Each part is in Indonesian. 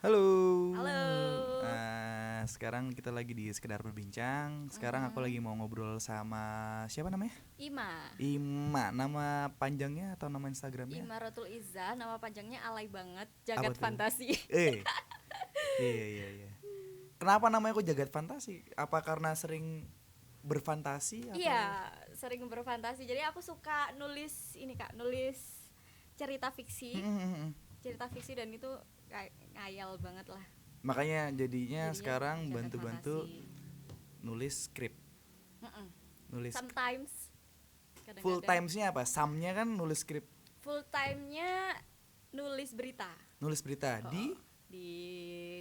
Halo. Halo. Sekarang kita lagi di sekedar berbincang. Sekarang aku lagi mau ngobrol sama siapa namanya? Ima. Ima. Nama panjangnya atau nama Instagramnya? Ima Rotul Iza, nama panjangnya alay banget, Apa Jagat tuh? Fantasi. Iya. Kenapa namanya kok Jagat Fantasi? Apa karena sering berfantasi atau? Iya, sering berfantasi. Jadi aku suka nulis ini Kak, nulis cerita fiksi. Cerita fiksi dan itu kayak ngayal banget lah. Makanya jadinya sekarang Jagat bantu-bantu Fantasi. nulis skrip. Mm-mm. Nulis Sometimes full kadang-kadang. times-nya apa? Samnya kan nulis skrip. Full time-nya nulis berita. Nulis berita di Di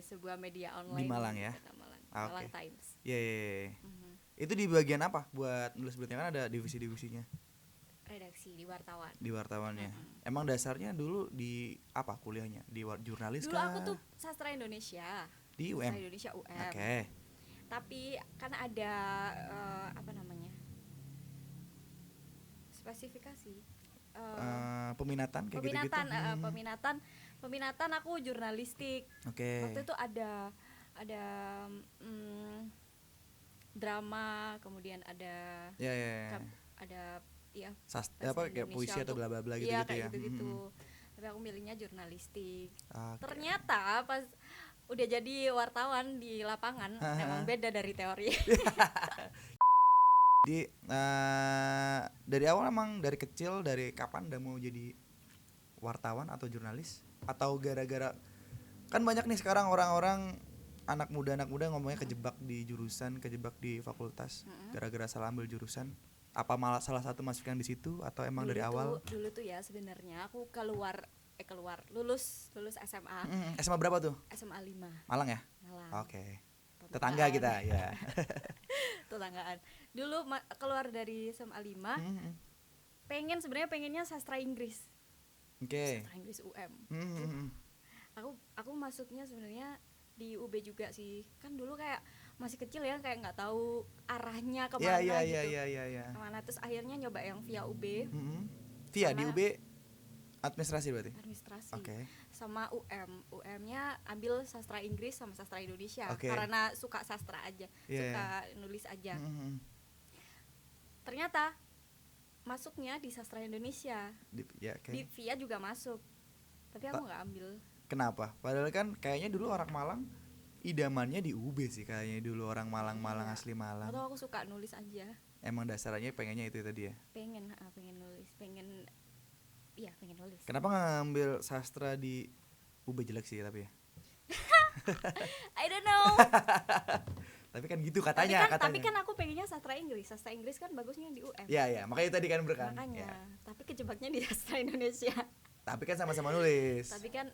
sebuah media online di Malang ya. Malang, Ah, Malang oke. Times. Iya. Mhm. Itu di bagian apa buat nulis beritanya, kan ada divisi-divisinya Redaksi di wartawan. di wartawannya. Emang dasarnya dulu di apa kuliahnya? Di jurnalis Dulu kah? aku tuh sastra Indonesia. Di Sastra UM. Indonesia UM. Oke. Tapi kan ada apa namanya? Spesifikasi. Peminatan kayak gitu-gitu. Peminatan aku jurnalistik. Oke. Waktu itu ada drama, kemudian ada Ya. ada ya Apa kayak Indonesia puisi atau untuk- bla bla bla iya, gitu-gitu kayak ya. gitu-gitu. Tapi aku milihnya jurnalistik. Oke. Ternyata pas udah jadi wartawan di lapangan emang beda dari teori. Jadi dari awal emang dari kecil, dari kapan udah mau jadi wartawan atau jurnalis? Atau gara-gara kan banyak nih sekarang orang-orang anak muda ngomongnya kejebak di jurusan, kejebak di fakultas gara-gara salah ambil jurusan. Apa malah salah satu masuknya di situ atau emang dari awal? Dulu tuh ya sebenarnya aku lulus SMA. SMA berapa tuh? SMA 5 Malang ya? Malang. Oke. Tetangga kita ya. Tetanggaan. Dulu keluar dari SMA 5 pengennya sastra Inggris. Oke. Sastra Inggris UM. Aku masuknya sebenarnya di UB juga sih. Kan dulu kayak masih kecil ya, kayak nggak tahu arahnya kemana gitu. Iya. Kemana, terus akhirnya nyoba yang via UB. Via di Sama- UB administrasi berarti? Administrasi. Oke. Sama UM-nya ambil sastra Inggris sama sastra Indonesia. Oke. Karena suka sastra aja, Iya. suka nulis aja. Ternyata masuknya di sastra Indonesia. Oke. Di via juga masuk. Tapi aku nggak ambil. Kenapa? Padahal kan kayaknya dulu orang Malang idamannya di UB sih, kayaknya dulu orang Malang Iya. asli Malang. Atau aku suka nulis aja. Emang dasarnya pengennya itu tadi ya. Pengen nulis, pengen nulis. Kenapa nggak ngambil sastra di UB? Jelek sih tapi ya. I don't know. Tapi kan gitu katanya. Tapi kan aku pengennya sastra Inggris. Sastra Inggris kan bagusnya di UM. Ya, makanya tadi kan berkan. Makanya. Ya. Tapi kejebaknya di sastra Indonesia. Tapi kan sama-sama nulis. Tapi kan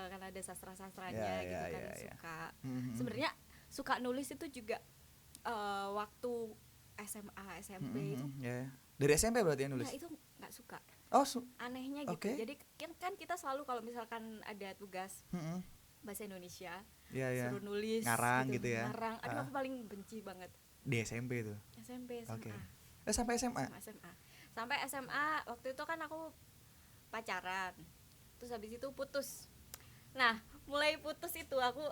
kan ada sastra-sastranya Ya, gitu kan ya. suka. Sebenarnya suka nulis itu juga waktu SMA, SMP itu. Ya. Dari SMP berarti ya nulis? Ya itu nggak suka. Oh, Anehnya gitu. Oke. Jadi kan kita selalu kalau misalkan ada tugas bahasa Indonesia, ya. suruh nulis Ngarang gitu ya. Ngarang. Aduh, aku paling benci banget. Di SMP tuh. SMP, SMA. Oke. Sampai SMA. Sampai SMA waktu itu kan aku pacaran. Terus habis itu putus. Nah, mulai putus itu aku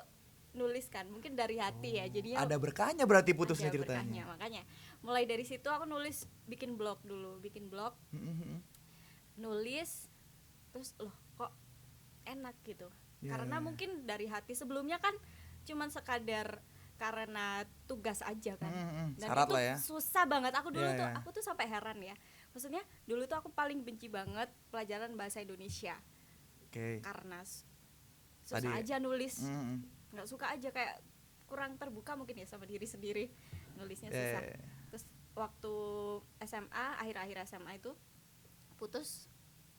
nulis kan, mungkin dari hati ya. Jadinya Ada berkahnya berarti putusnya ada ceritanya. berkahnya. Makanya mulai dari situ aku nulis, bikin blog dulu, nulis terus loh kok enak gitu. Ya. Karena mungkin dari hati, sebelumnya kan cuman sekadar karena tugas aja kan. Dan Syarat itu lah ya. susah banget. Aku dulu Ya. aku tuh sampai heran ya. Maksudnya dulu tuh aku paling benci banget pelajaran bahasa Indonesia. Oke. Karena susah Tadi aja nulis. Mm-mm. Nggak suka aja, kayak kurang terbuka mungkin ya sama diri sendiri. Nulisnya susah. Terus waktu SMA, akhir-akhir SMA itu putus.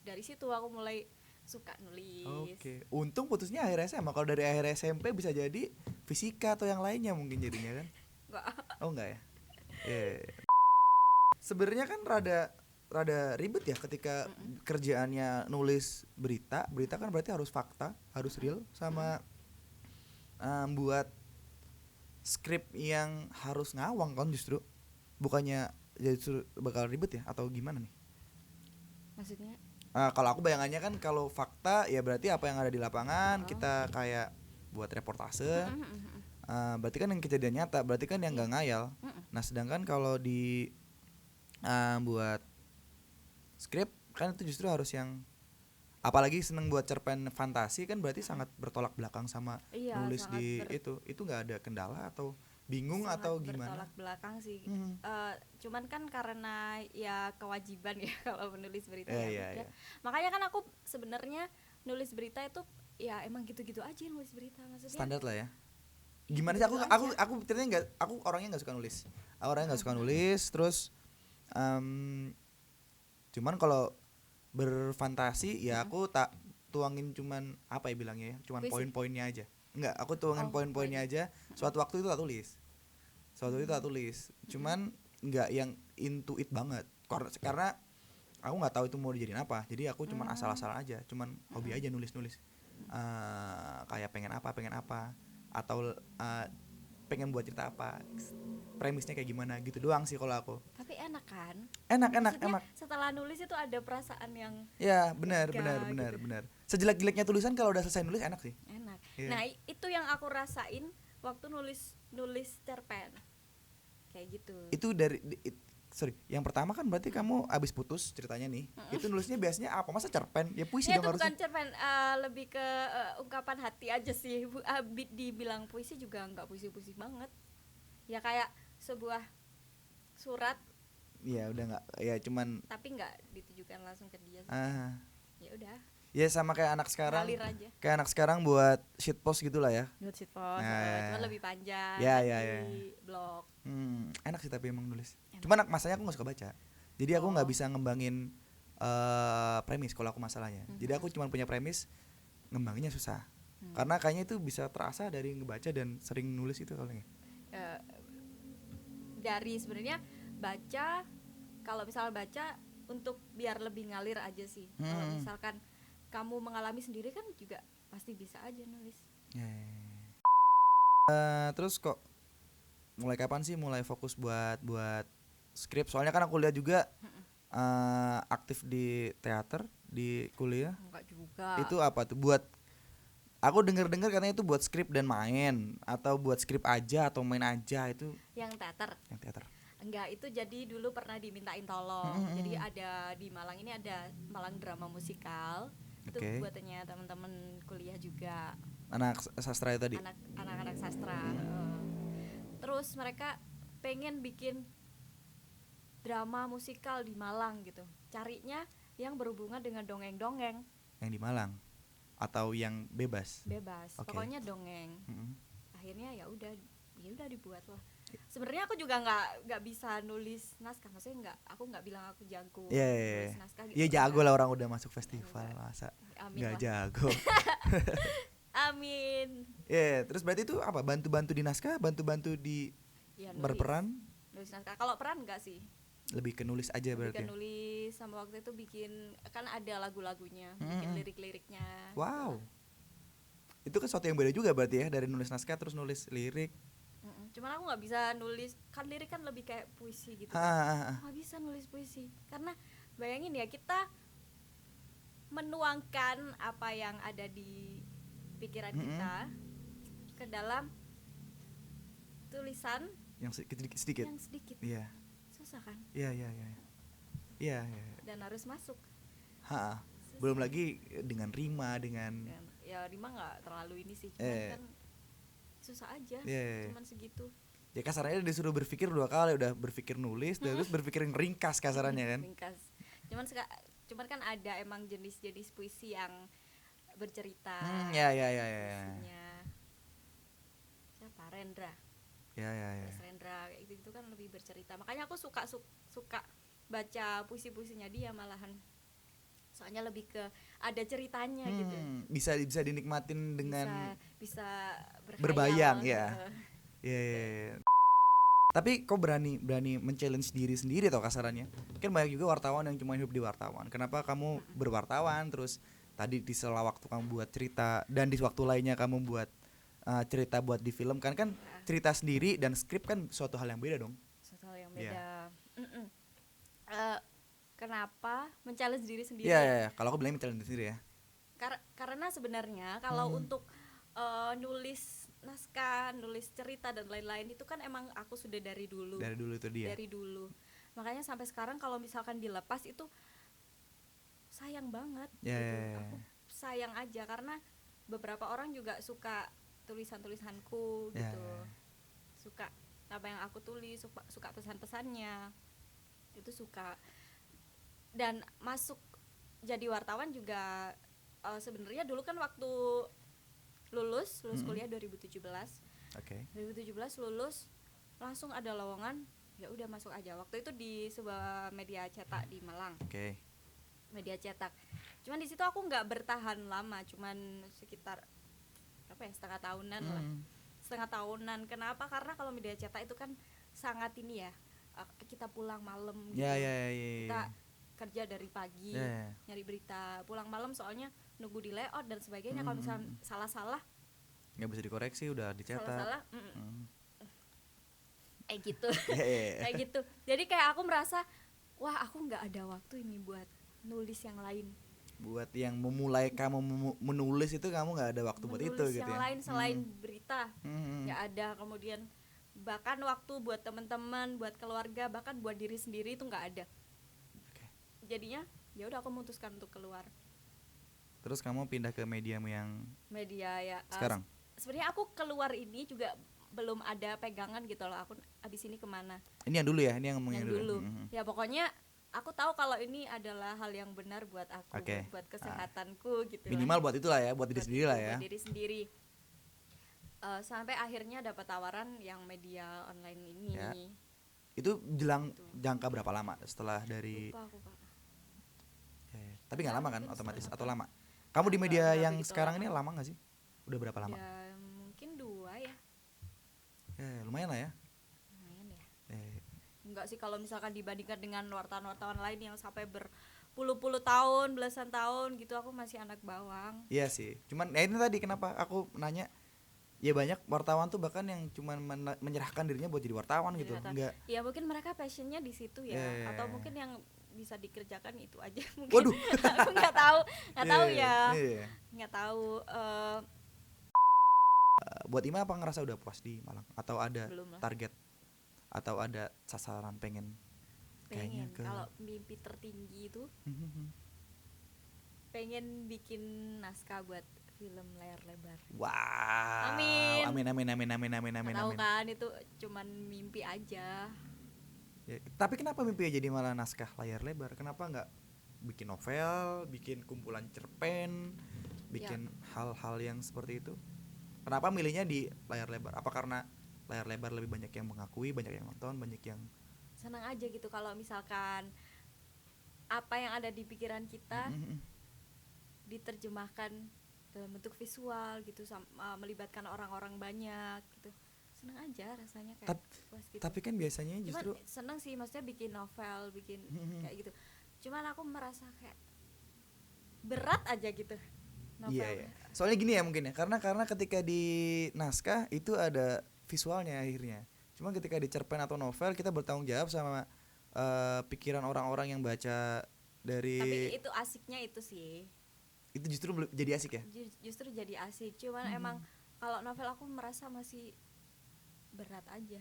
Dari situ aku mulai suka nulis. Oke. Untung putusnya akhir SMA. Kalau dari akhir SMP bisa jadi fisika atau yang lainnya mungkin jadinya kan. Nggak. Oh enggak ya? Sebenarnya kan rada ribet ya ketika kerjaannya nulis berita kan berarti harus fakta, harus real, sama buat skrip yang harus ngawang kan justru. Bukannya justru bakal ribet ya atau gimana nih? Maksudnya Kalau aku bayangannya kan kalau fakta ya berarti apa yang ada di lapangan kita kayak buat reportase. Berarti kan yang kejadian nyata, berarti kan yang nggak ngayal. Nah sedangkan kalau di buat skrip kan itu justru harus yang, apalagi seneng buat cerpen fantasi kan berarti sangat bertolak belakang sama Iya, nulis sangat di itu nggak ada kendala atau bingung sangat atau gimana? bertolak belakang sih. Cuman kan karena ya kewajiban ya kalau menulis berita ya Iya, udah. iya. Makanya kan aku sebenarnya nulis berita itu ya emang gitu-gitu aja nulis berita, maksudnya Standar lah ya. ya Gimana sih, gitu-gitu aku ceritanya nggak, aku orangnya nggak suka nulis. Aku orangnya nggak suka nulis, terus cuman kalau berfantasi ya aku tak tuangin cuman apa ya bilangnya ya, cuman Puisi. poin-poinnya aja. Enggak, aku tuangin Oh, poin-poinnya poin. aja. Suatu waktu itu tak tulis. Suatu itu tak tulis. Cuman nggak yang into it banget. Karena aku nggak tahu itu mau dijadiin apa. Jadi aku cuman asal-asalan aja, cuman hobi aja nulis-nulis. Kayak pengen apa atau pengen buat cerita apa, premisnya kayak gimana gitu doang sih kalau aku. Tapi enak kan? Enak Maksudnya setelah nulis itu ada perasaan yang ya, benar lega benar gitu. benar. Sejelek-jeleknya tulisan kalau udah selesai nulis enak sih. Enak. Iya. Nah, itu yang aku rasain waktu nulis cerpen. Kayak gitu. Itu yang pertama kan berarti kamu abis putus ceritanya nih. Itu nulisnya biasanya apa? Masa cerpen? Ya puisi Ya dong itu bukan harusnya. cerpen, lebih ke ungkapan hati aja sih. Dibilang puisi juga nggak puisi-puisi banget. Ya kayak sebuah surat Ya udah nggak, ya cuman tapi nggak ditujukan langsung ke dia sih. Ya udah, ya sama kayak anak sekarang. ngalir aja. Kayak anak sekarang buat shitpost gitulah ya. Buat shitpost, Nah, cuma lebih panjang ya, kan ya, di ya. blog. Enak sih tapi emang nulis. Enak. Cuman masanya aku nggak suka baca. Jadi aku nggak Oh. bisa ngembangin premis kalau aku masalahnya. Jadi aku cuma punya premis, ngembanginnya susah. Karena kayaknya itu bisa terasa dari ngebaca dan sering nulis itu kayaknya. Dari sebenarnya baca, kalau misalnya baca untuk biar lebih ngalir aja sih. Kalau misalkan kamu mengalami sendiri kan juga pasti bisa aja nulis. Terus kok mulai kapan sih mulai fokus buat skrip? Soalnya kan aku lihat juga aktif di teater di kuliah. Enggak juga. Itu apa tuh? Buat aku dengar katanya itu buat skrip dan main, atau buat skrip aja atau main aja itu Yang teater. yang teater. Enggak, itu jadi dulu pernah dimintain tolong. Jadi ada di Malang ini ada Malang Drama Musikal. Itu Oke. buatannya teman-teman kuliah juga. Anak sastra itu tadi. Anak-anak sastra. Terus mereka pengen bikin drama musikal di Malang gitu. Carinya yang berhubungan dengan dongeng-dongeng. Yang di Malang atau yang bebas? Bebas. Oke. Pokoknya dongeng. Akhirnya ya udah dibuat lah. Sebenarnya aku juga nggak bisa nulis naskah, maksudnya aku nggak bilang aku jago nulis naskah gitu. Iya jago lah, orang udah masuk festival, masa Amin nggak lah. jago. Amin. Terus berarti itu apa? Bantu-bantu di naskah, bantu-bantu di Ya, nulis. berperan? Nulis naskah. Kalau peran enggak sih. Lebih ke nulis aja berarti. Lebih ke nulis, sama waktu itu bikin, kan ada lagu-lagunya, bikin lirik-liriknya. Wow. Itu kan sesuatu yang beda juga berarti ya, dari nulis naskah terus nulis lirik. Cuman aku nggak bisa nulis, kan lirik kan lebih kayak puisi gitu. Nggak bisa nulis puisi karena bayangin ya, kita menuangkan apa yang ada di pikiran kita ke dalam tulisan yang sedikit. yang sedikit. Iya. Susah kan? Iya. Dan harus masuk. Belum lagi dengan rima, dengan ya rima nggak terlalu ini sih, cuman kan susah aja. Cuman segitu. Ya kasarnya disuruh berpikir 2 kali, udah berpikir nulis, terus berpikir ringkas kasarannya kan. Ringkas. Cuman kan ada emang jenis-jenis puisi yang bercerita. Ya. Puisinya siapa? Rendra. Ya. Mas Rendra kayak gitu kan lebih bercerita. Makanya aku suka baca puisi-puisinya dia malahan. Soalnya lebih ke ada ceritanya gitu. Bisa dinikmatin dengan bisa berbayang ya. Iya. Tapi kok berani men-challenge diri sendiri atau kasarannya? Kan banyak juga wartawan yang cuma hidup di wartawan. Kenapa kamu berwartawan, terus tadi di sela waktu kamu buat cerita, dan di waktu lainnya kamu buat cerita buat di film kan cerita sendiri dan skrip kan suatu hal yang beda dong. Suatu hal yang beda. Kenapa men-challenge diri sendiri? Iya. Kalau aku bilang men-challenge diri sendiri ya. Karena sebenarnya kalau untuk nulis naskah, nulis cerita dan lain-lain itu kan emang aku sudah dari dulu. Dari dulu itu dia. Dari dulu. Makanya sampai sekarang kalau misalkan dilepas itu sayang banget gitu. Aku sayang aja karena beberapa orang juga suka tulisan-tulisanku gitu. Suka apa yang aku tulis, suka pesan-pesannya. Itu suka. Dan masuk jadi wartawan juga sebenarnya dulu kan waktu lulus kuliah 2017. Oke. 2017 lulus langsung ada lowongan, ya udah masuk aja. Waktu itu di sebuah media cetak di Malang. Oke. Media cetak. Cuman di situ aku nggak bertahan lama, cuman sekitar apa ya, setengah tahunan lah. Setengah tahunan. Kenapa? Karena kalau media cetak itu kan sangat ini ya. Kita pulang malam gitu. Kita kerja dari pagi, nyari berita, pulang malam soalnya nunggu di layout dan sebagainya. Kalau misalnya salah-salah nggak bisa dikoreksi, udah dicetak. Salah-salah, gitu. Kayak gitu. Jadi kayak aku merasa, wah aku nggak ada waktu ini buat nulis yang lain. Buat yang memulai kamu menulis itu kamu nggak ada waktu buat itu gitu ya. Yang lain selain berita, nggak ada. Kemudian bahkan waktu buat teman-teman, buat keluarga, bahkan buat diri sendiri itu nggak ada. Jadinya ya udah aku memutuskan untuk keluar. Terus kamu pindah ke media ya sekarang? Sebenarnya aku keluar ini juga belum ada pegangan gitu loh, aku abis ini kemana. Ini yang dulu ya, ini yang ngomongin dulu. Ya pokoknya aku tahu kalau ini adalah hal yang benar buat aku, buat kesehatanku gitu. Minimal buat itulah ya, buat diri sendiri lah ya. Buat diri sendiri. Sampai akhirnya dapat tawaran yang media online ini. Ya. Itu jelang jangka berapa lama setelah dari? Lupa aku, Pak. Tapi nggak lama kan otomatis atau lama? Kamu di media yang sekarang ini lama nggak sih? Udah berapa lama? Ya mungkin 2 ya. Lumayan lah ya. Lumayan ya. Enggak sih kalau misalkan dibandingkan dengan wartawan-wartawan lain yang sampai berpuluh-puluh tahun, belasan tahun gitu, aku masih anak bawang. Iya sih. Cuman ini tadi kenapa aku nanya? Ya banyak wartawan tuh bahkan yang cuman menyerahkan dirinya buat jadi wartawan gitu. Enggak. Ya mungkin mereka passionnya di situ ya. Atau mungkin yang bisa dikerjakan itu aja mungkin. Waduh. Aku nggak tahu ya. Nggak tahu. Buat Ima apa ngerasa udah puas di Malang? Atau ada Belum lah. target? Atau ada sasaran pengen kayaknya ke... Kalau mimpi tertinggi itu pengen bikin naskah buat film layar lebar. Wow. Amin. Tahu kan itu cuman mimpi aja. Ya, tapi kenapa mimpi jadi malah naskah layar lebar? Kenapa nggak bikin novel, bikin kumpulan cerpen, bikin hal-hal yang seperti itu? Kenapa milihnya di layar lebar? Apa karena layar lebar lebih banyak yang mengakui, banyak yang nonton, banyak yang senang aja gitu kalau misalkan apa yang ada di pikiran kita diterjemahkan dalam bentuk visual gitu, melibatkan orang-orang banyak gitu. Senang aja rasanya kayak puas gitu. Tapi kan biasanya justru senang sih, maksudnya bikin novel, bikin kayak gitu. Cuman aku merasa kayak berat aja gitu novelnya. Iya. Soalnya gini ya mungkin ya, karena ketika di naskah itu ada visualnya akhirnya. Cuma ketika di cerpen atau novel kita bertanggung jawab sama pikiran orang-orang yang baca dari. Tapi itu asiknya itu sih. Itu justru jadi asik ya? Justru jadi asik. Cuman emang kalau novel aku merasa masih berat aja.